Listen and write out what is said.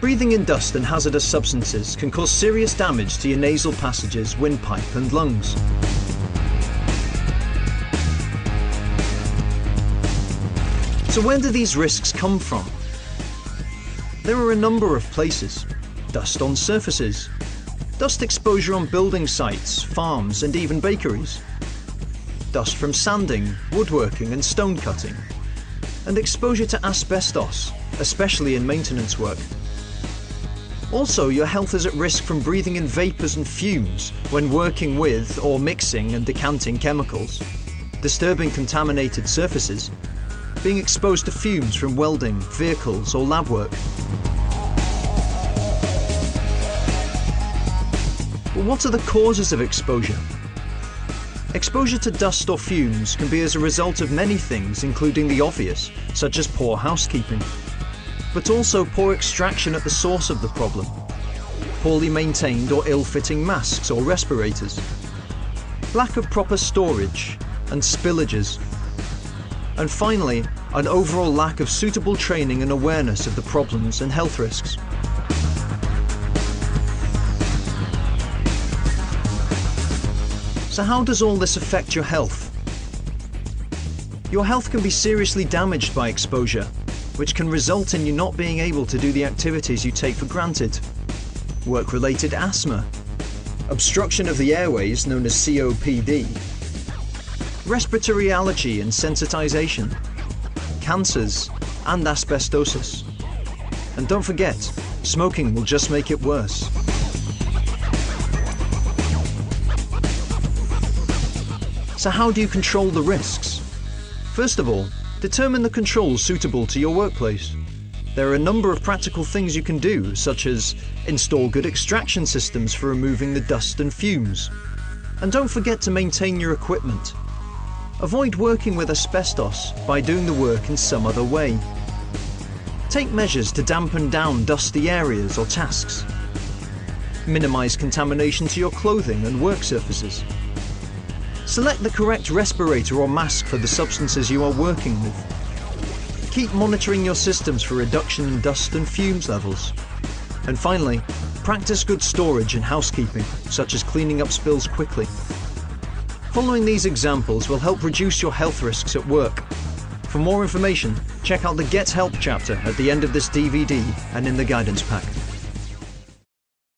Breathing in dust and hazardous substances can cause serious damage to your nasal passages, windpipe and lungs. So where do these risks come from? There are a number of places. Dust on surfaces, dust exposure on building sites, farms and even bakeries, dust from sanding, woodworking and stone cutting, and exposure to asbestos, especially in maintenance work. Also, your health is at risk from breathing in vapours and fumes when working with or mixing and decanting chemicals, disturbing contaminated surfaces, being exposed to fumes from welding, vehicles or lab work. But what are the causes of exposure? Exposure to dust or fumes can be as a result of many things, including the obvious, such as poor housekeeping, but also poor extraction at the source of the problem, poorly maintained or ill-fitting masks or respirators, lack of proper storage and spillages, and finally, an overall lack of suitable training and awareness of the problems and health risks. So how does all this affect your health? Your health can be seriously damaged by exposure, which can result in you not being able to do the activities you take for granted. Work-related asthma, obstruction of the airways known as COPD, respiratory allergy and sensitization, cancers and asbestosis. And don't forget, smoking will just make it worse. So how do you control the risks? First of all, determine the controls suitable to your workplace. There are a number of practical things you can do, such as install good extraction systems for removing the dust and fumes. And don't forget to maintain your equipment. Avoid working with asbestos by doing the work in some other way. Take measures to dampen down dusty areas or tasks. Minimize contamination to your clothing and work surfaces. Select the correct respirator or mask for the substances you are working with. Keep monitoring your systems for reduction in dust and fumes levels. And finally, practice good storage and housekeeping, such as cleaning up spills quickly. Following these examples will help reduce your health risks at work. For more information, check out the Get Help chapter at the end of this DVD and in the guidance pack.